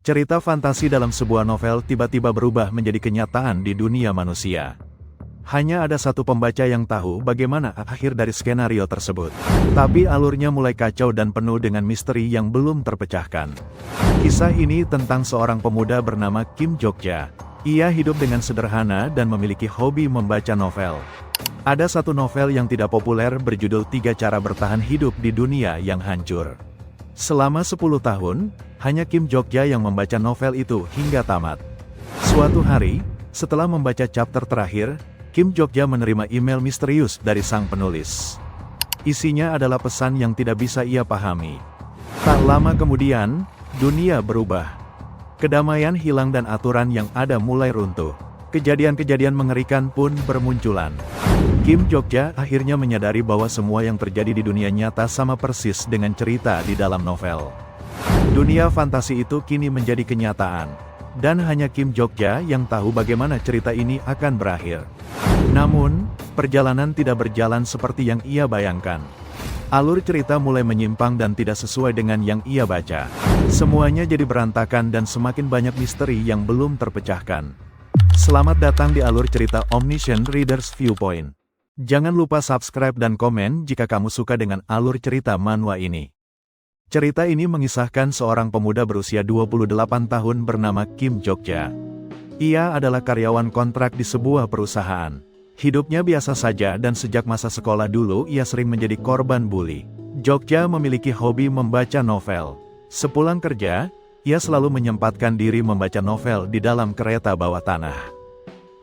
Cerita fantasi dalam sebuah novel tiba-tiba berubah menjadi kenyataan di dunia manusia. Hanya ada satu pembaca yang tahu bagaimana akhir dari skenario tersebut. Tapi alurnya mulai kacau dan penuh dengan misteri yang belum terpecahkan. Kisah ini tentang seorang pemuda bernama Kim Jokja. Ia hidup dengan sederhana dan memiliki hobi membaca novel. Ada satu novel yang tidak populer berjudul 3 Cara Bertahan Hidup di Dunia yang Hancur. Selama 10 tahun, hanya Kim Jokja yang membaca novel itu hingga tamat. Suatu hari, setelah membaca chapter terakhir, Kim Jokja menerima email misterius dari sang penulis. Isinya adalah pesan yang tidak bisa ia pahami. Tak lama kemudian, dunia berubah. Kedamaian hilang dan aturan yang ada mulai runtuh. Kejadian-kejadian mengerikan pun bermunculan. Kim Jokja akhirnya menyadari bahwa semua yang terjadi di dunia nyata sama persis dengan cerita di dalam novel. Dunia fantasi itu kini menjadi kenyataan. Dan hanya Kim Jokja yang tahu bagaimana cerita ini akan berakhir. Namun, perjalanan tidak berjalan seperti yang ia bayangkan. Alur cerita mulai menyimpang dan tidak sesuai dengan yang ia baca. Semuanya jadi berantakan dan semakin banyak misteri yang belum terpecahkan. Selamat datang di alur cerita Omniscient Reader's Viewpoint. Jangan lupa subscribe dan komen jika kamu suka dengan alur cerita manhwa ini. Cerita ini mengisahkan seorang pemuda berusia 28 tahun bernama Kim Jokja. Ia adalah karyawan kontrak di sebuah perusahaan. Hidupnya biasa saja dan sejak masa sekolah dulu ia sering menjadi korban bully. Jokja memiliki hobi membaca novel. Sepulang kerja, ia selalu menyempatkan diri membaca novel di dalam kereta bawah tanah.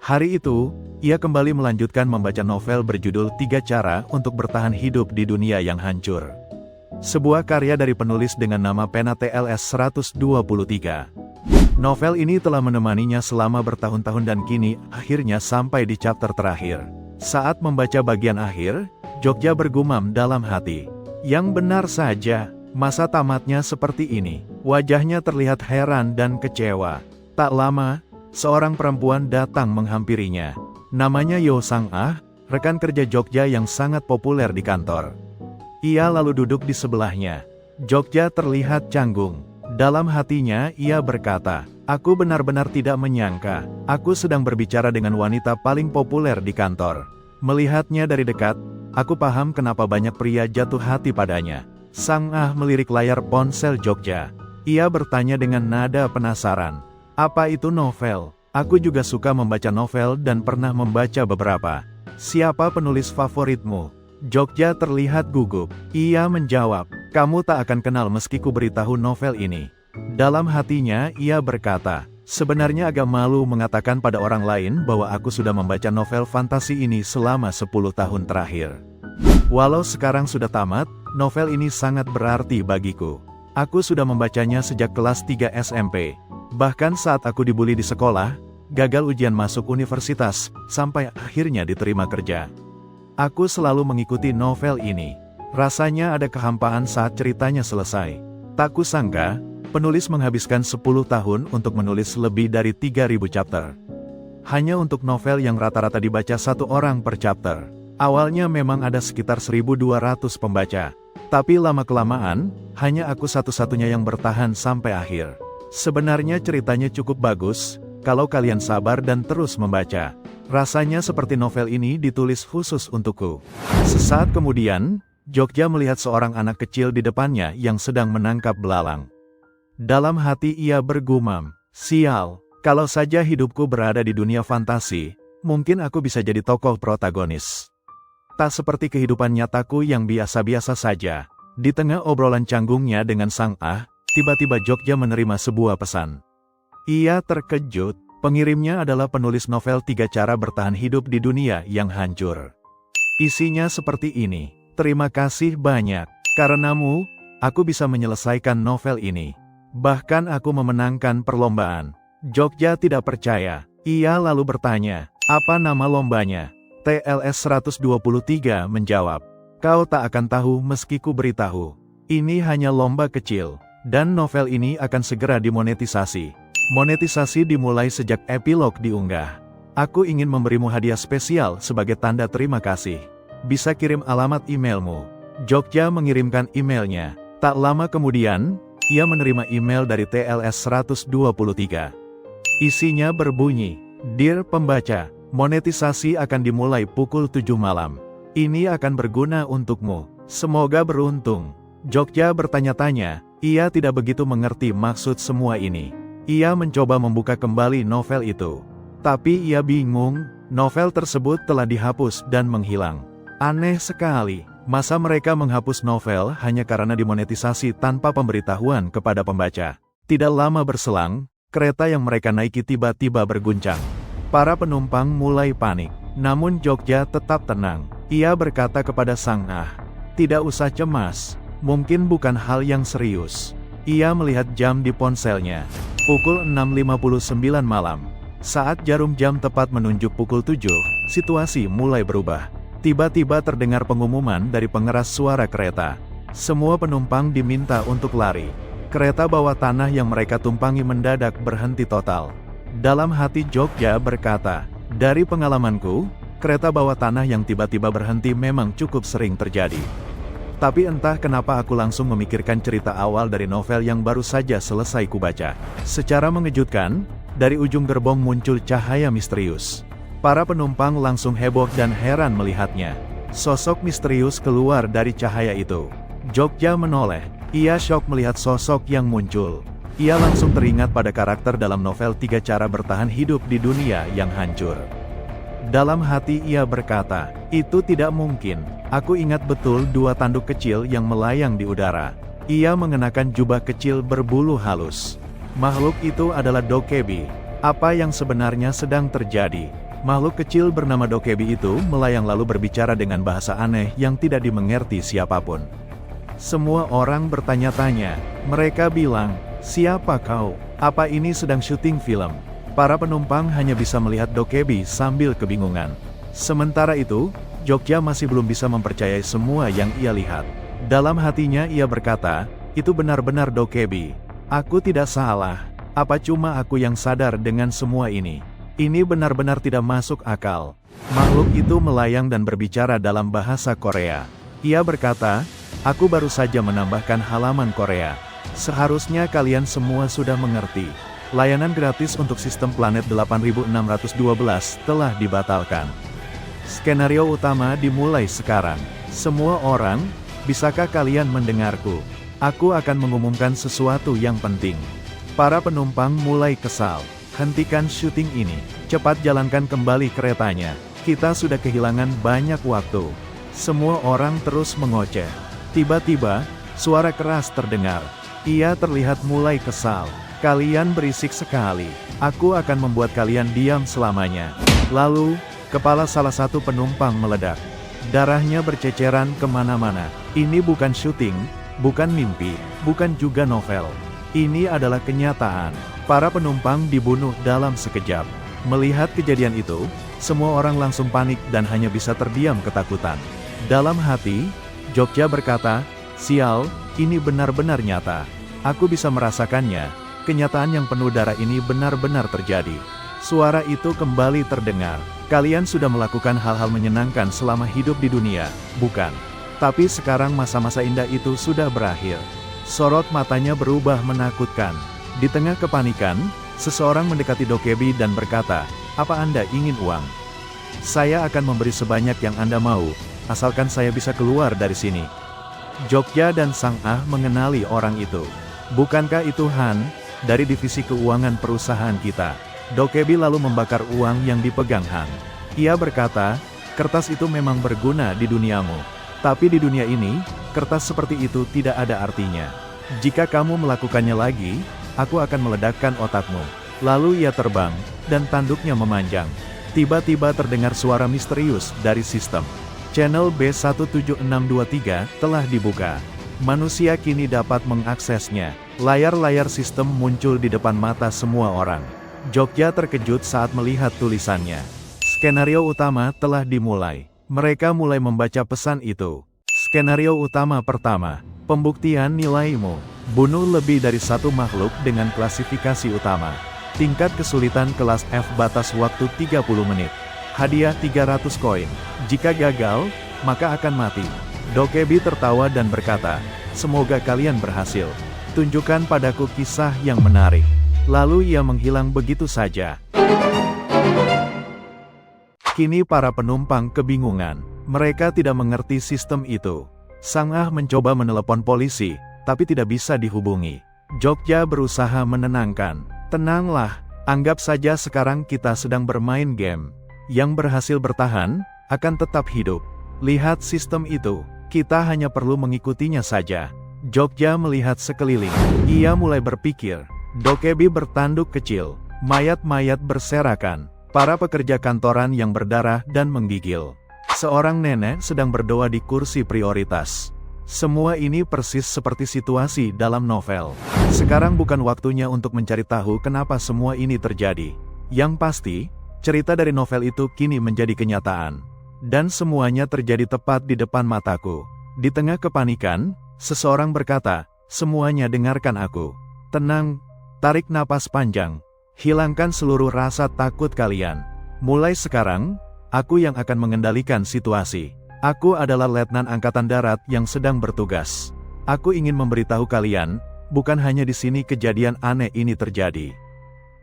Hari itu, ia kembali melanjutkan membaca novel berjudul 3 Cara untuk Bertahan Hidup di Dunia yang Hancur. Sebuah karya dari penulis dengan nama pena TLS 123. Novel ini telah menemaninya selama bertahun-tahun dan kini akhirnya sampai di chapter terakhir. Saat membaca bagian akhir, Jokja bergumam dalam hati. Yang benar saja, masa tamatnya seperti ini. Wajahnya terlihat heran dan kecewa. Tak lama, seorang perempuan datang menghampirinya. Namanya Yo Sang-ah, rekan kerja Jokja yang sangat populer di kantor. Ia lalu duduk di sebelahnya. Jokja terlihat canggung. Dalam hatinya ia berkata, "Aku benar-benar tidak menyangka, aku sedang berbicara dengan wanita paling populer di kantor." Melihatnya dari dekat, aku paham kenapa banyak pria jatuh hati padanya. Sang-ah melirik layar ponsel Jokja. Ia bertanya dengan nada penasaran, "Apa itu novel? Aku juga suka membaca novel dan pernah membaca beberapa. Siapa penulis favoritmu?" Jokja terlihat gugup. Ia menjawab, "Kamu tak akan kenal meski ku beritahu novel ini." Dalam hatinya ia berkata, "Sebenarnya agak malu mengatakan pada orang lain bahwa aku sudah membaca novel fantasi ini selama 10 tahun terakhir. Walau sekarang sudah tamat, novel ini sangat berarti bagiku. Aku sudah membacanya sejak kelas 3 SMP. Bahkan saat aku dibully di sekolah, gagal ujian masuk universitas, sampai akhirnya diterima kerja. Aku selalu mengikuti novel ini. Rasanya ada kehampaan saat ceritanya selesai. Tak kusangka, penulis menghabiskan 10 tahun untuk menulis lebih dari 3.000 chapter. Hanya untuk novel yang rata-rata dibaca 1 orang per chapter. Awalnya memang ada sekitar 1.200 pembaca. Tapi lama-kelamaan, hanya aku satu-satunya yang bertahan sampai akhir. Sebenarnya ceritanya cukup bagus, kalau kalian sabar dan terus membaca. Rasanya seperti novel ini ditulis khusus untukku." Sesaat kemudian, Jokja melihat seorang anak kecil di depannya yang sedang menangkap belalang. Dalam hati ia bergumam, "Sial, kalau saja hidupku berada di dunia fantasi, mungkin aku bisa jadi tokoh protagonis. Tak seperti kehidupan nyataku yang biasa-biasa saja." Di tengah obrolan canggungnya dengan Sang-ah, tiba-tiba Jokja menerima sebuah pesan. Ia terkejut. Pengirimnya adalah penulis novel 3 Cara Bertahan Hidup di Dunia yang Hancur. Isinya seperti ini. "Terima kasih banyak. Karenamu, aku bisa menyelesaikan novel ini. Bahkan aku memenangkan perlombaan." Jokja tidak percaya. Ia lalu bertanya, "Apa nama lombanya?" TLS 123 menjawab, "Kau tak akan tahu meski ku beritahu. Ini hanya lomba kecil, dan novel ini akan segera dimonetisasi. Monetisasi dimulai sejak epilog diunggah. Aku ingin memberimu hadiah spesial sebagai tanda terima kasih. Bisa kirim alamat emailmu." Jokja mengirimkan emailnya. Tak lama kemudian, ia menerima email dari TLS 123. Isinya berbunyi, "Dear pembaca, monetisasi akan dimulai pukul 7 malam. Ini akan berguna untukmu. Semoga beruntung." Jogja bertanya-tanya, ia tidak begitu mengerti maksud semua ini. Ia mencoba membuka kembali novel itu. Tapi ia bingung, novel tersebut telah dihapus dan menghilang. Aneh sekali, masa mereka menghapus novel hanya karena dimonetisasi tanpa pemberitahuan kepada pembaca. Tidak lama berselang, kereta yang mereka naiki tiba-tiba berguncang. Para penumpang mulai panik, namun Jogja tetap tenang. Ia berkata kepada Sang Ah, "Tidak usah cemas, mungkin bukan hal yang serius." Ia melihat jam di ponselnya. Pukul 6.59 malam. Saat jarum jam tepat menunjuk pukul 7, situasi mulai berubah. Tiba-tiba terdengar pengumuman dari pengeras suara kereta. Semua penumpang diminta untuk lari. Kereta bawah tanah yang mereka tumpangi mendadak berhenti total. Dalam hati Jogja berkata, "Dari pengalamanku, kereta bawah tanah yang tiba-tiba berhenti memang cukup sering terjadi." Tapi entah kenapa aku langsung memikirkan cerita awal dari novel yang baru saja selesai kubaca. Secara mengejutkan, dari ujung gerbong muncul cahaya misterius. Para penumpang langsung heboh dan heran melihatnya. Sosok misterius keluar dari cahaya itu. Jogja menoleh. Ia syok melihat sosok yang muncul. Ia langsung teringat pada karakter dalam novel 3 Cara Bertahan Hidup di Dunia yang Hancur. Dalam hati ia berkata, "Itu tidak mungkin. Aku ingat betul 2 tanduk kecil yang melayang di udara." Ia mengenakan jubah kecil berbulu halus. Makhluk itu adalah Dokebi. Apa yang sebenarnya sedang terjadi? Makhluk kecil bernama Dokebi itu melayang lalu berbicara dengan bahasa aneh yang tidak dimengerti siapapun. Semua orang bertanya-tanya. Mereka bilang, "Siapa kau? Apa ini sedang syuting film?" Para penumpang hanya bisa melihat Dokebi sambil kebingungan. Sementara itu, Jogja masih belum bisa mempercayai semua yang ia lihat. Dalam hatinya ia berkata, "Itu benar-benar Dokebi. Aku tidak salah. Apa cuma aku yang sadar dengan semua ini? Ini benar-benar tidak masuk akal." Makhluk itu melayang dan berbicara dalam bahasa Korea. Ia berkata, "Aku baru saja menambahkan halaman Korea. Seharusnya kalian semua sudah mengerti. Layanan gratis untuk sistem planet 8612 telah dibatalkan. Skenario utama dimulai sekarang. Semua orang, bisakah kalian mendengarku? Aku akan mengumumkan sesuatu yang penting." Para penumpang mulai kesal. "Hentikan syuting ini. Cepat jalankan kembali keretanya. Kita sudah kehilangan banyak waktu." Semua orang terus mengoceh. Tiba-tiba, suara keras terdengar. Ia terlihat mulai kesal. "Kalian berisik sekali. Aku akan membuat kalian diam selamanya." Lalu, kepala salah satu penumpang meledak. Darahnya berceceran kemana-mana. Ini bukan syuting, bukan mimpi, bukan juga novel. Ini adalah kenyataan. Para penumpang dibunuh dalam sekejap. Melihat kejadian itu, semua orang langsung panik dan hanya bisa terdiam ketakutan. Dalam hati, Jogja berkata, "Sial, ini benar-benar nyata. Aku bisa merasakannya. Kenyataan yang penuh darah ini benar-benar terjadi." Suara itu kembali terdengar. "Kalian sudah melakukan hal-hal menyenangkan selama hidup di dunia, bukan? Tapi sekarang masa-masa indah itu sudah berakhir." Sorot matanya berubah menakutkan. Di tengah kepanikan, seseorang mendekati Dokebi dan berkata, "Apa Anda ingin uang? Saya akan memberi sebanyak yang Anda mau, asalkan saya bisa keluar dari sini." Jogja dan Sang Ah mengenali orang itu. "Bukankah itu Han, dari divisi keuangan perusahaan kita?" Dokebi lalu membakar uang yang dipegang Han. Ia berkata, "Kertas itu memang berguna di duniamu. Tapi di dunia ini, kertas seperti itu tidak ada artinya. Jika kamu melakukannya lagi, aku akan meledakkan otakmu." Lalu ia terbang, dan tanduknya memanjang. Tiba-tiba terdengar suara misterius dari sistem. Channel B17623 telah dibuka. Manusia kini dapat mengaksesnya. Layar-layar sistem muncul di depan mata semua orang. Jogja terkejut saat melihat tulisannya. Skenario utama telah dimulai. Mereka mulai membaca pesan itu. Skenario utama pertama. Pembuktian nilaimu. Bunuh lebih dari satu makhluk dengan klasifikasi utama. Tingkat kesulitan kelas F, batas waktu 30 menit. Hadiah 300 koin. Jika gagal, maka akan mati. Dokebi tertawa dan berkata, "Semoga kalian berhasil. Tunjukkan padaku kisah yang menarik. Lalu ia menghilang begitu saja. Kini para penumpang kebingungan. Mereka tidak mengerti sistem itu. Sang Ah mencoba menelepon polisi, tapi tidak bisa dihubungi. Jogja berusaha menenangkan. Tenanglah, anggap saja sekarang kita sedang bermain game. Yang berhasil bertahan, akan tetap hidup. Lihat sistem itu, kita hanya perlu mengikutinya saja. Jogja melihat sekeliling. Ia mulai berpikir. Dokebi bertanduk kecil. Mayat-mayat berserakan. Para pekerja kantoran yang berdarah dan menggigil. Seorang nenek sedang berdoa di kursi prioritas. Semua ini persis seperti situasi dalam novel. Sekarang bukan waktunya untuk mencari tahu kenapa semua ini terjadi. Yang pasti, cerita dari novel itu kini menjadi kenyataan. Dan semuanya terjadi tepat di depan mataku. Di tengah kepanikan, seseorang berkata, "Semuanya dengarkan aku. Tenang, tarik napas panjang. Hilangkan seluruh rasa takut kalian. Mulai sekarang, aku yang akan mengendalikan situasi. Aku adalah Letnan Angkatan Darat yang sedang bertugas. Aku ingin memberitahu kalian, bukan hanya di sini kejadian aneh ini terjadi.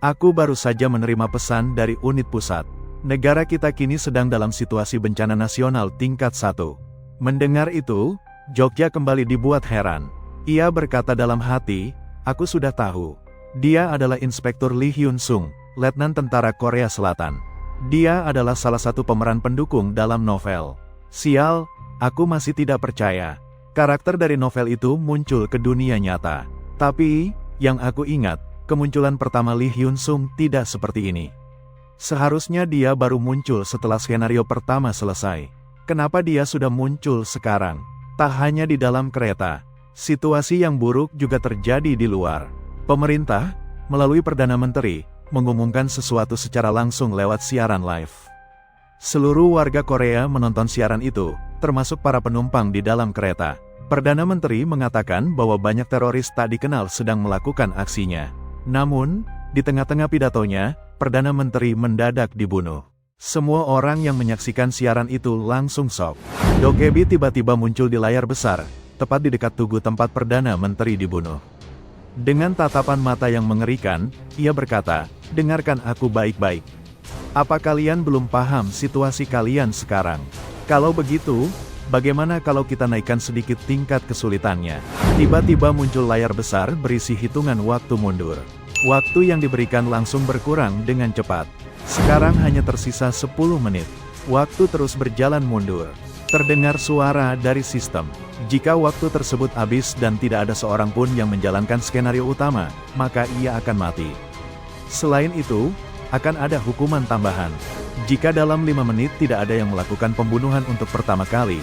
Aku baru saja menerima pesan dari unit pusat. Negara kita kini sedang dalam situasi bencana nasional tingkat 1. Mendengar itu, Jogja kembali dibuat heran. Ia berkata dalam hati, aku sudah tahu. Dia adalah Inspektur Lee Hyun Sung, Letnan Tentara Korea Selatan. Dia adalah salah satu pemeran pendukung dalam novel. Sial, aku masih tidak percaya. Karakter dari novel itu muncul ke dunia nyata. Tapi, yang aku ingat, kemunculan pertama Lee Hyun Sung tidak seperti ini. Seharusnya dia baru muncul setelah skenario pertama selesai. Kenapa dia sudah muncul sekarang? Tak hanya di dalam kereta, situasi yang buruk juga terjadi di luar. Pemerintah, melalui Perdana Menteri, mengumumkan sesuatu secara langsung lewat siaran live. Seluruh warga Korea menonton siaran itu, termasuk para penumpang di dalam kereta. Perdana Menteri mengatakan bahwa banyak teroris tak dikenal sedang melakukan aksinya. Namun, di tengah-tengah pidatonya, Perdana Menteri mendadak dibunuh. Semua orang yang menyaksikan siaran itu langsung shock. Dokebi tiba-tiba muncul di layar besar, tepat di dekat tugu tempat Perdana Menteri dibunuh. Dengan tatapan mata yang mengerikan, ia berkata, dengarkan aku baik-baik. Apa kalian belum paham situasi kalian sekarang? Kalau begitu, bagaimana kalau kita naikkan sedikit tingkat kesulitannya? Tiba-tiba muncul layar besar berisi hitungan waktu mundur. Waktu yang diberikan langsung berkurang dengan cepat. Sekarang hanya tersisa 10 menit. Waktu terus berjalan mundur. Terdengar suara dari sistem. Jika waktu tersebut habis dan tidak ada seorang pun yang menjalankan skenario utama, maka ia akan mati. Selain itu, akan ada hukuman tambahan. Jika dalam 5 menit tidak ada yang melakukan pembunuhan untuk pertama kali,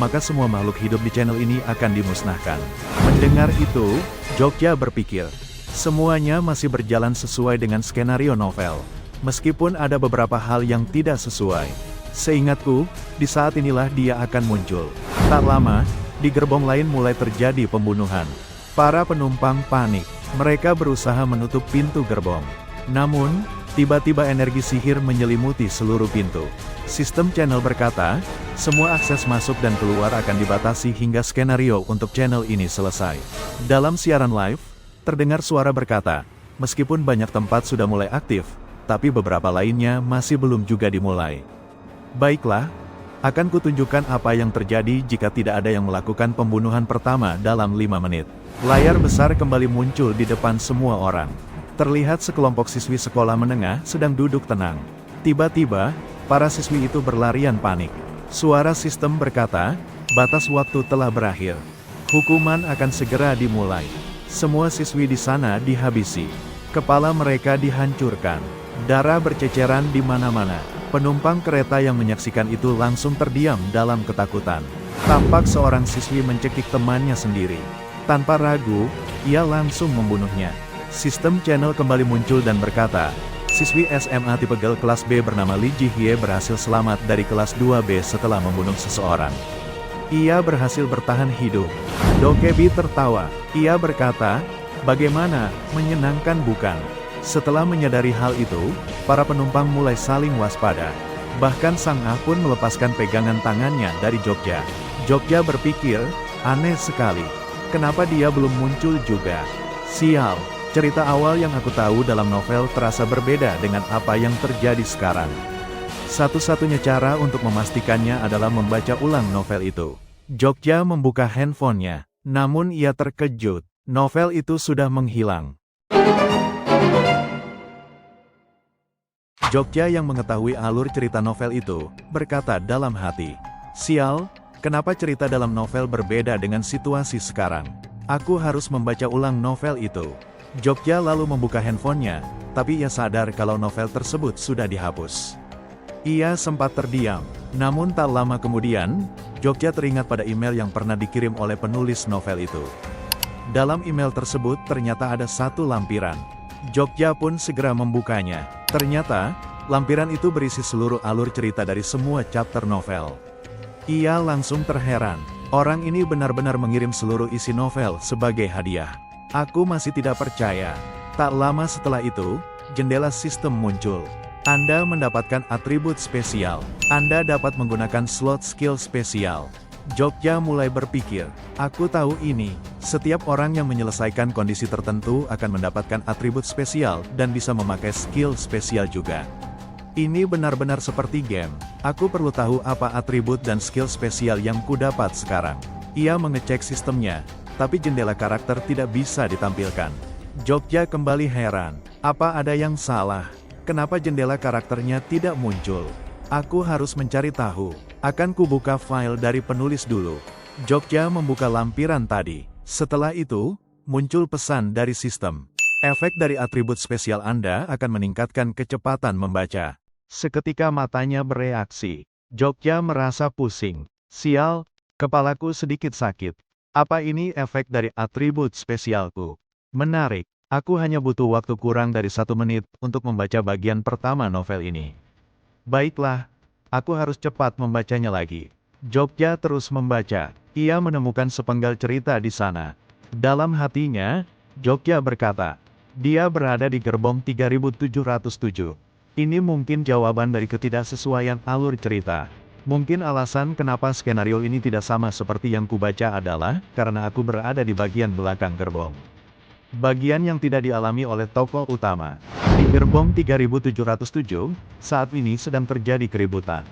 maka semua makhluk hidup di channel ini akan dimusnahkan. Mendengar itu, Jogja berpikir, semuanya masih berjalan sesuai dengan skenario novel. Meskipun ada beberapa hal yang tidak sesuai. Seingatku, di saat inilah dia akan muncul. Tak lama, di gerbong lain mulai terjadi pembunuhan. Para penumpang panik. Mereka berusaha menutup pintu gerbong. Namun, tiba-tiba energi sihir menyelimuti seluruh pintu. Sistem channel berkata, semua akses masuk dan keluar akan dibatasi hingga skenario untuk channel ini selesai. Dalam siaran live, terdengar suara berkata, meskipun banyak tempat sudah mulai aktif, tapi beberapa lainnya masih belum juga dimulai. Baiklah, akan kutunjukkan apa yang terjadi jika tidak ada yang melakukan pembunuhan pertama dalam 5 menit. Layar besar kembali muncul di depan semua orang. Terlihat sekelompok siswi sekolah menengah sedang duduk tenang. Tiba-tiba, para siswi itu berlarian panik. Suara sistem berkata, batas waktu telah berakhir. Hukuman akan segera dimulai. Semua siswi di sana dihabisi. Kepala mereka dihancurkan. Darah berceceran di mana-mana. Penumpang kereta yang menyaksikan itu langsung terdiam dalam ketakutan. Tampak seorang siswi mencekik temannya sendiri. Tanpa ragu, ia langsung membunuhnya. Sistem channel kembali muncul dan berkata, siswi SMA tipe G kelas B bernama Lee Ji-hye berhasil selamat dari kelas 2B setelah membunuh seseorang. Ia berhasil bertahan hidup. Dokebi tertawa. Ia berkata, bagaimana, menyenangkan bukan? Setelah menyadari hal itu, para penumpang mulai saling waspada. Bahkan Sang Ah pun melepaskan pegangan tangannya dari Jogja. Jogja berpikir, aneh sekali. Kenapa dia belum muncul juga? Sial, cerita awal yang aku tahu dalam novel terasa berbeda dengan apa yang terjadi sekarang. Satu-satunya cara untuk memastikannya adalah membaca ulang novel itu. Jogja membuka handphonenya, namun ia terkejut. Novel itu sudah menghilang. Jogja yang mengetahui alur cerita novel itu, berkata dalam hati, "Sial, kenapa cerita dalam novel berbeda dengan situasi sekarang? Aku harus membaca ulang novel itu." Jogja lalu membuka handphonenya, tapi ia sadar kalau novel tersebut sudah dihapus. Ia sempat terdiam, namun tak lama kemudian, Jogja teringat pada email yang pernah dikirim oleh penulis novel itu. Dalam email tersebut ternyata ada satu lampiran. Jogja pun segera membukanya. Ternyata, lampiran itu berisi seluruh alur cerita dari semua chapter novel. Ia langsung terheran. Orang ini benar-benar mengirim seluruh isi novel sebagai hadiah. Aku masih tidak percaya. Tak lama setelah itu, jendela sistem muncul. Anda mendapatkan atribut spesial. Anda dapat menggunakan slot skill spesial. Jogja mulai berpikir, aku tahu ini, setiap orang yang menyelesaikan kondisi tertentu akan mendapatkan atribut spesial dan bisa memakai skill spesial juga. Ini benar-benar seperti game, aku perlu tahu apa atribut dan skill spesial yang kudapat sekarang. Ia mengecek sistemnya, tapi jendela karakter tidak bisa ditampilkan. Jogja kembali heran, apa ada yang salah? Kenapa jendela karakternya tidak muncul? Aku harus mencari tahu. Akan kubuka file dari penulis dulu. Jogja membuka lampiran tadi. Setelah itu, muncul pesan dari sistem. Efek dari atribut spesial Anda akan meningkatkan kecepatan membaca. Seketika matanya bereaksi. Jogja merasa pusing. Sial, kepalaku sedikit sakit. Apa ini efek dari atribut spesialku? Menarik. Aku hanya butuh waktu kurang dari 1 menit untuk membaca bagian pertama novel ini. Baiklah. Aku harus cepat membacanya lagi. Jogja terus membaca. Ia menemukan sepenggal cerita di sana. Dalam hatinya, Jogja berkata, dia berada di gerbong 3707. Ini mungkin jawaban dari ketidaksesuaian alur cerita. Mungkin alasan kenapa skenario ini tidak sama seperti yang kubaca adalah karena aku berada di bagian belakang gerbong. Bagian yang tidak dialami oleh tokoh utama. Di gerbong 3707, saat ini sedang terjadi keributan.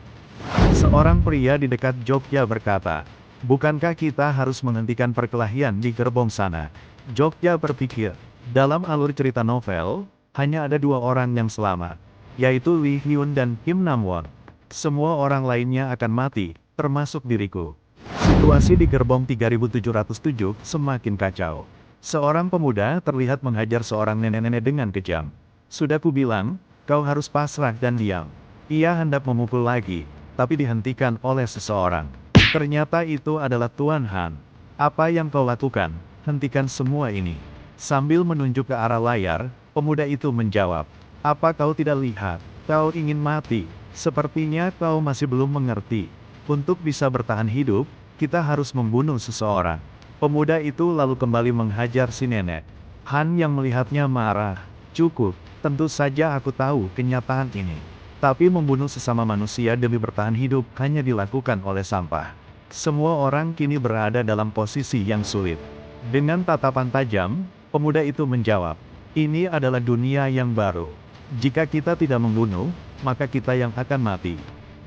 Seorang pria di dekat Jogja berkata, bukankah kita harus menghentikan perkelahian di gerbong sana? Jogja berpikir, dalam alur cerita novel, hanya ada 2 orang yang selamat, yaitu Lee Hyun dan Kim Nam-won. Semua orang lainnya akan mati, termasuk diriku. Situasi di gerbong 3707 semakin kacau. Seorang pemuda terlihat menghajar seorang nenek-nenek dengan kejam. Sudah kubilang, kau harus pasrah dan diam. Ia hendak memukul lagi, tapi dihentikan oleh seseorang. Ternyata itu adalah Tuan Han. Apa yang kau lakukan? Hentikan semua ini. Sambil menunjuk ke arah layar, pemuda itu menjawab, apa kau tidak lihat? Kau ingin mati. Sepertinya kau masih belum mengerti. Untuk bisa bertahan hidup, kita harus membunuh seseorang. Pemuda itu lalu kembali menghajar si nenek. Han yang melihatnya marah. Cukup, tentu saja aku tahu kenyataan ini. Tapi membunuh sesama manusia demi bertahan hidup hanya dilakukan oleh sampah. Semua orang kini berada dalam posisi yang sulit. Dengan tatapan tajam, pemuda itu menjawab, ini adalah dunia yang baru. Jika kita tidak membunuh, maka kita yang akan mati.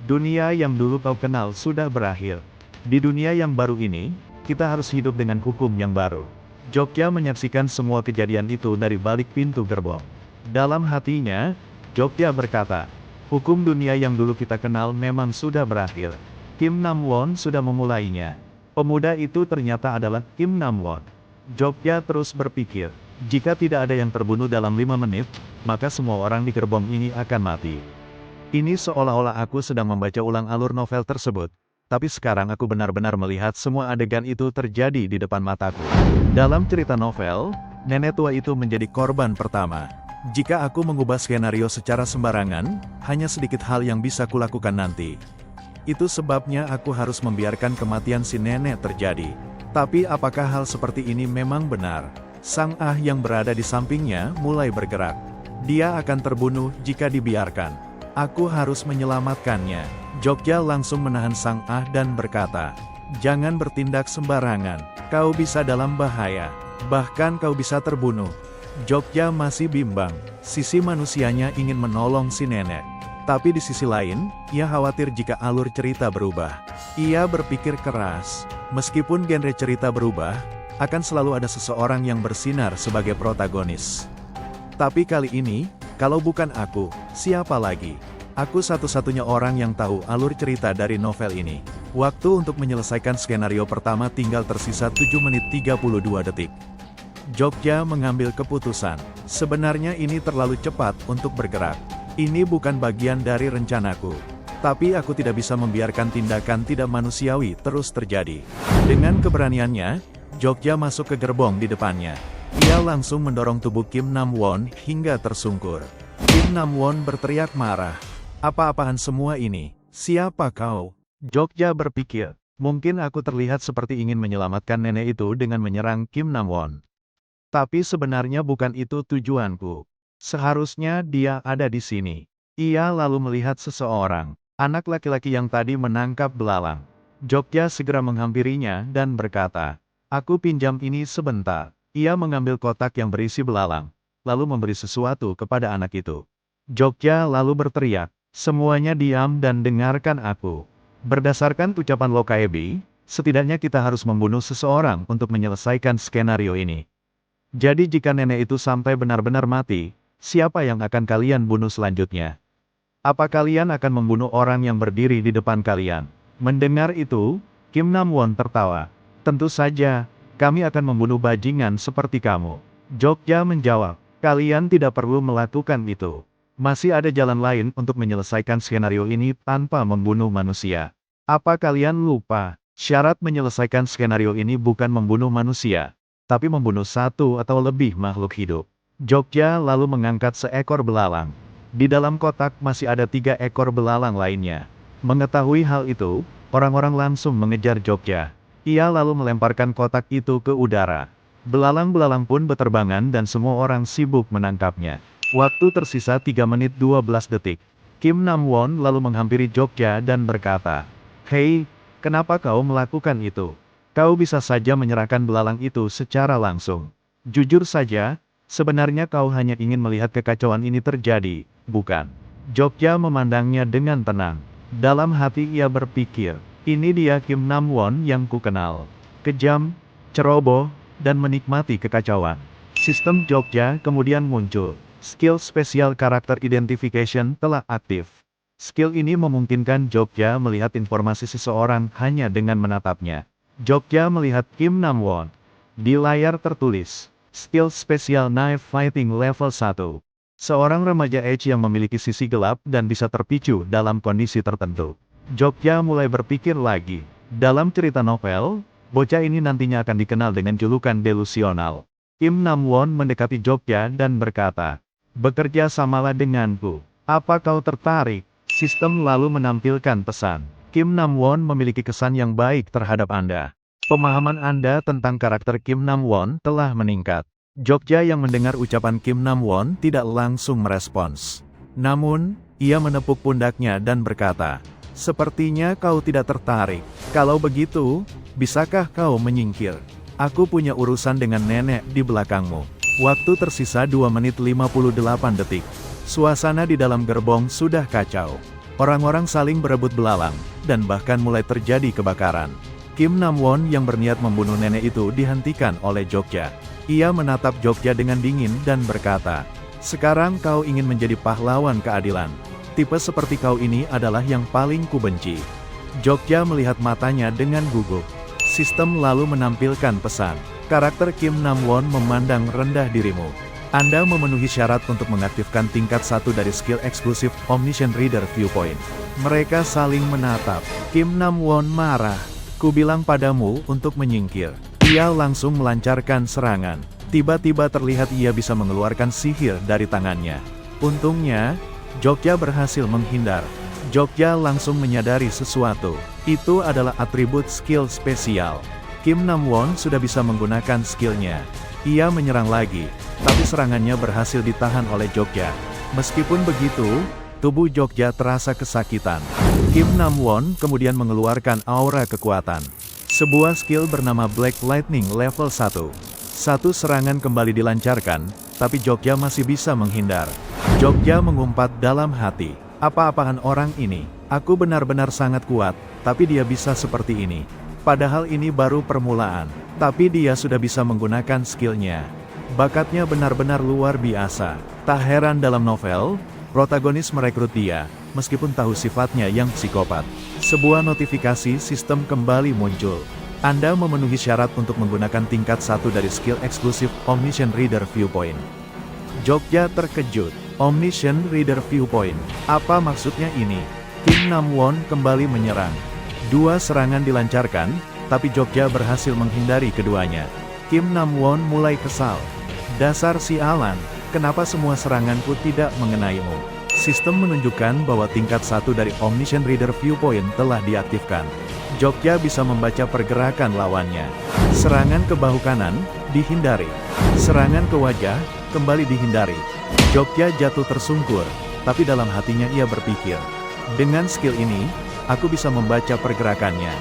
Dunia yang dulu kau kenal sudah berakhir. Di dunia yang baru ini, kita harus hidup dengan hukum yang baru. Jogja menyaksikan semua kejadian itu dari balik pintu gerbong. Dalam hatinya, Jogja berkata, hukum dunia yang dulu kita kenal memang sudah berakhir. Kim Nam-won sudah memulainya. Pemuda itu ternyata adalah Kim Nam-won. Jogja terus berpikir, jika tidak ada yang terbunuh dalam 5 menit, maka semua orang di gerbong ini akan mati. Ini seolah-olah aku sedang membaca ulang alur novel tersebut. Tapi sekarang aku benar-benar melihat semua adegan itu terjadi di depan mataku. Dalam cerita novel, nenek tua itu menjadi korban pertama. Jika aku mengubah skenario secara sembarangan, hanya sedikit hal yang bisa kulakukan nanti. Itu sebabnya aku harus membiarkan kematian si nenek terjadi. Tapi apakah hal seperti ini memang benar? Sang Ah yang berada di sampingnya mulai bergerak. Dia akan terbunuh jika dibiarkan. Aku harus menyelamatkannya. Jogja langsung menahan Sang Ah dan berkata, Jangan bertindak sembarangan, kau bisa dalam bahaya. Bahkan kau bisa terbunuh. Jogja masih bimbang, sisi manusianya ingin menolong si nenek. Tapi di sisi lain, ia khawatir jika alur cerita berubah. Ia berpikir keras, meskipun genre cerita berubah, akan selalu ada seseorang yang bersinar sebagai protagonis. Tapi kali ini, kalau bukan aku, siapa lagi? Aku satu-satunya orang yang tahu alur cerita dari novel ini. Waktu untuk menyelesaikan skenario pertama tinggal tersisa 7 menit 32 detik. Jogja mengambil keputusan. Sebenarnya ini terlalu cepat untuk bergerak. Ini bukan bagian dari rencanaku. Tapi aku tidak bisa membiarkan tindakan tidak manusiawi terus terjadi. Dengan keberaniannya, Jogja masuk ke gerbong di depannya. Ia langsung mendorong tubuh Kim Nam-won hingga tersungkur. Kim Nam-won berteriak marah. Apa-apaan semua ini? Siapa kau? Jogja berpikir, mungkin aku terlihat seperti ingin menyelamatkan nenek itu dengan menyerang Kim Nam-won. Tapi sebenarnya bukan itu tujuanku. Seharusnya dia ada di sini. Ia lalu melihat seseorang, anak laki-laki yang tadi menangkap belalang. Jogja segera menghampirinya dan berkata, "Aku pinjam ini sebentar." Ia mengambil kotak yang berisi belalang, lalu memberi sesuatu kepada anak itu. Jogja lalu berteriak, "Semuanya diam dan dengarkan aku. Berdasarkan ucapan Lokaebi, setidaknya kita harus membunuh seseorang untuk menyelesaikan skenario ini. Jadi jika nenek itu sampai benar-benar mati, siapa yang akan kalian bunuh selanjutnya? Apa kalian akan membunuh orang yang berdiri di depan kalian?" Mendengar itu, Kim Nam-won tertawa. "Tentu saja, kami akan membunuh bajingan seperti kamu." Jogja menjawab, "Kalian tidak perlu melakukan itu. Masih ada jalan lain untuk menyelesaikan skenario ini tanpa membunuh manusia. Apa kalian lupa? Syarat menyelesaikan skenario ini bukan membunuh manusia, tapi membunuh satu atau lebih makhluk hidup." Jogja lalu mengangkat seekor belalang. Di dalam kotak masih ada 3 ekor belalang lainnya. Mengetahui hal itu, orang-orang langsung mengejar Jogja. Ia lalu melemparkan kotak itu ke udara. Belalang-belalang pun berterbangan dan semua orang sibuk menangkapnya. Waktu tersisa 3 menit 12 detik. Kim Nam-won lalu menghampiri Jogja dan berkata, "Hei, kenapa kau melakukan itu? Kau bisa saja menyerahkan belalang itu secara langsung. Jujur saja, sebenarnya kau hanya ingin melihat kekacauan ini terjadi, bukan?" Jogja memandangnya dengan tenang. Dalam hati ia berpikir, ini dia Kim Nam-won yang kukenal. Kejam, ceroboh, dan menikmati kekacauan. Sistem Jogja kemudian muncul. Skill Special Character Identification telah aktif. Skill ini memungkinkan Jogja melihat informasi seseorang hanya dengan menatapnya. Jogja melihat Kim Nam-won. Di layar tertulis, Skill Special Knife Fighting Level 1. Seorang remaja Edge yang memiliki sisi gelap dan bisa terpicu dalam kondisi tertentu. Jogja mulai berpikir lagi. Dalam cerita novel, bocah ini nantinya akan dikenal dengan julukan delusional. Kim Nam-won mendekati Jogja dan berkata, "Bekerja samalah denganku. Apa kau tertarik?" Sistem lalu menampilkan pesan. Kim Nam-won memiliki kesan yang baik terhadap Anda. Pemahaman Anda tentang karakter Kim Nam-won telah meningkat. Jogja yang mendengar ucapan Kim Nam-won tidak langsung merespons. Namun, ia menepuk pundaknya dan berkata, "Sepertinya kau tidak tertarik. Kalau begitu, bisakah kau menyingkir? Aku punya urusan dengan nenek di belakangmu." Waktu tersisa 2 menit 58 detik. Suasana di dalam gerbong sudah kacau. Orang-orang saling berebut belalang, dan bahkan mulai terjadi kebakaran. Kim Nam-won yang berniat membunuh nenek itu dihentikan oleh Jogja. Ia menatap Jogja dengan dingin dan berkata, "Sekarang kau ingin menjadi pahlawan keadilan. Tipe seperti kau ini adalah yang paling kubenci." Jogja melihat matanya dengan gugup. Sistem lalu menampilkan pesan. Karakter Kim Nam-won memandang rendah dirimu. Anda memenuhi syarat untuk mengaktifkan tingkat 1 dari skill eksklusif Omniscient Reader Viewpoint. Mereka saling menatap. Kim Nam-won marah. "Kubilang padamu untuk menyingkir." Ia langsung melancarkan serangan. Tiba-tiba terlihat ia bisa mengeluarkan sihir dari tangannya. Untungnya, Jogja berhasil menghindar. Jogja langsung menyadari sesuatu. Itu adalah atribut skill spesial. Kim Nam-won sudah bisa menggunakan skillnya. Ia menyerang lagi, tapi serangannya berhasil ditahan oleh Jogja. Meskipun begitu, tubuh Jogja terasa kesakitan. Kim Nam-won kemudian mengeluarkan aura kekuatan. Sebuah skill bernama Black Lightning level 1. Satu serangan kembali dilancarkan, tapi Jogja masih bisa menghindar. Jogja mengumpat dalam hati. Apa-apaan orang ini? Aku benar-benar sangat kuat, tapi dia bisa seperti ini. Padahal ini baru permulaan, tapi dia sudah bisa menggunakan skillnya. Bakatnya benar-benar luar biasa. Tak heran dalam novel, protagonis merekrut dia, meskipun tahu sifatnya yang psikopat. Sebuah notifikasi sistem kembali muncul. Anda memenuhi syarat untuk menggunakan tingkat 1 dari skill eksklusif Omniscient Reader Viewpoint. Jogja terkejut. Omniscient Reader Viewpoint. Apa maksudnya ini? Kim Namwon kembali menyerang. 2 serangan dilancarkan, tapi Jogja berhasil menghindari keduanya. Kim Namwon mulai kesal. Dasar sialan, kenapa semua seranganku tidak mengenaimu? Sistem menunjukkan bahwa tingkat 1 dari Omniscient Reader Viewpoint telah diaktifkan. Jogja bisa membaca pergerakan lawannya. Serangan ke bahu kanan, dihindari. Serangan ke wajah, kembali dihindari. Jogja jatuh tersungkur, tapi dalam hatinya ia berpikir, dengan skill ini, aku bisa membaca pergerakannya.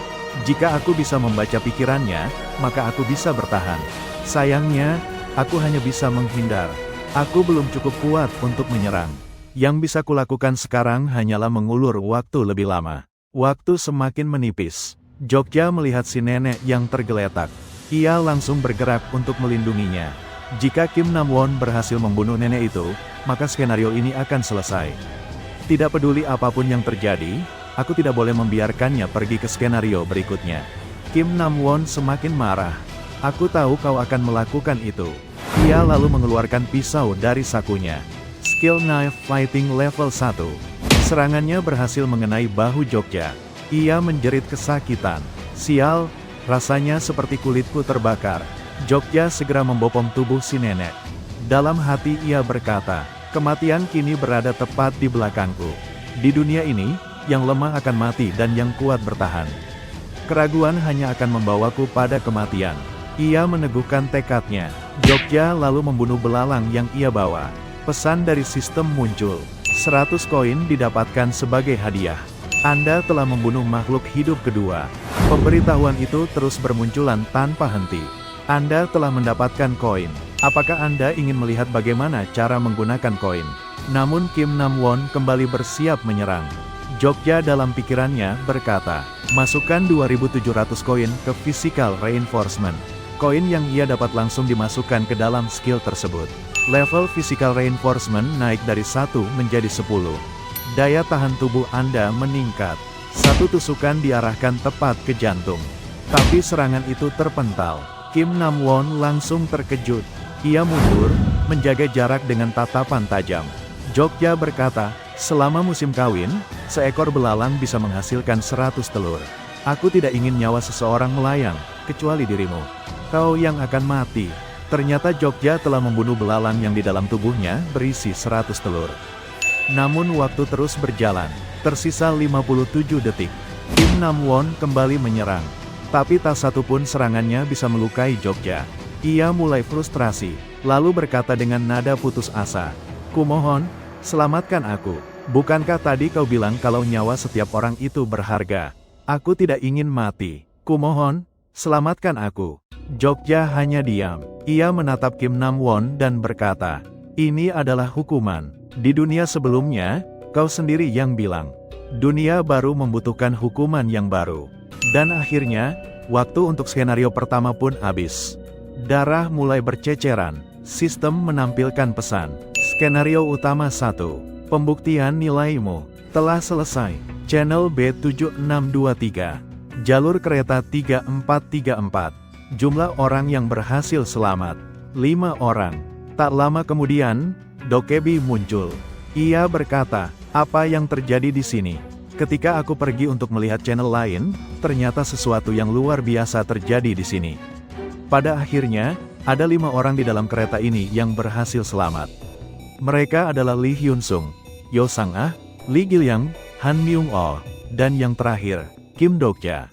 Jika aku bisa membaca pikirannya, maka aku bisa bertahan. Sayangnya, aku hanya bisa menghindar. Aku belum cukup kuat untuk menyerang. Yang bisa kulakukan sekarang hanyalah mengulur waktu lebih lama. Waktu semakin menipis. Jogja melihat si nenek yang tergeletak. Ia langsung bergerak untuk melindunginya. Jika Kim Namwon berhasil membunuh nenek itu, maka skenario ini akan selesai. Tidak peduli apapun yang terjadi, aku tidak boleh membiarkannya pergi ke skenario berikutnya. Kim Namwon semakin marah. Aku tahu kau akan melakukan itu. Ia lalu mengeluarkan pisau dari sakunya. Skill Knife Fighting level 1. Serangannya berhasil mengenai bahu Jogja. Ia menjerit kesakitan. Sial, rasanya seperti kulitku terbakar. Jogja segera membopong tubuh si nenek. Dalam hati ia berkata, kematian kini berada tepat di belakangku. Di dunia ini, yang lemah akan mati dan yang kuat bertahan. Keraguan hanya akan membawaku pada kematian. Ia meneguhkan tekadnya. Jogja lalu membunuh belalang yang ia bawa. Pesan dari sistem muncul. 100 koin didapatkan sebagai hadiah. Anda telah membunuh makhluk hidup kedua. Pemberitahuan itu terus bermunculan tanpa henti. Anda telah mendapatkan koin. Apakah Anda ingin melihat bagaimana cara menggunakan koin? Namun Kim Namwon kembali bersiap menyerang. Jogja dalam pikirannya berkata, masukkan 2.700 koin ke Physical Reinforcement. Koin yang ia dapat langsung dimasukkan ke dalam skill tersebut. Level Physical Reinforcement naik dari 1 menjadi 10. Daya tahan tubuh Anda meningkat. Satu tusukan diarahkan tepat ke jantung. Tapi serangan itu terpental. Kim Namwon langsung terkejut. Ia mundur, menjaga jarak dengan tatapan tajam. Jogja berkata, selama musim kawin, seekor belalang bisa menghasilkan 100 telur. Aku tidak ingin nyawa seseorang melayang, kecuali dirimu. Kau yang akan mati. Ternyata Jogja telah membunuh belalang yang di dalam tubuhnya berisi 100 telur. Namun waktu terus berjalan. Tersisa 57 detik. Kim Namwon kembali menyerang. Tapi tak satu pun serangannya bisa melukai Jogja. Ia mulai frustrasi, lalu berkata dengan nada putus asa. Kumohon, selamatkan aku. Bukankah tadi kau bilang kalau nyawa setiap orang itu berharga? Aku tidak ingin mati. Kumohon, selamatkan aku. Jogja hanya diam. Ia menatap Kim Namwon dan berkata, ini adalah hukuman. Di dunia sebelumnya, kau sendiri yang bilang, dunia baru membutuhkan hukuman yang baru. Dan akhirnya, waktu untuk skenario pertama pun habis. Darah mulai berceceran. Sistem menampilkan pesan. Skenario utama 1. Pembuktian nilaimu telah selesai. Channel B7623. Jalur kereta 3434. Jumlah orang yang berhasil selamat, 5 orang. Tak lama kemudian, Dokebi muncul. Ia berkata, apa yang terjadi di sini? Ketika aku pergi untuk melihat channel lain, ternyata sesuatu yang luar biasa terjadi di sini. Pada akhirnya, ada 5 orang di dalam kereta ini yang berhasil selamat. Mereka adalah Lee Hyun Sung, Yo Sang Ah, Lee Gilyang, Han Myung Oh, dan yang terakhir, Kim Dokja.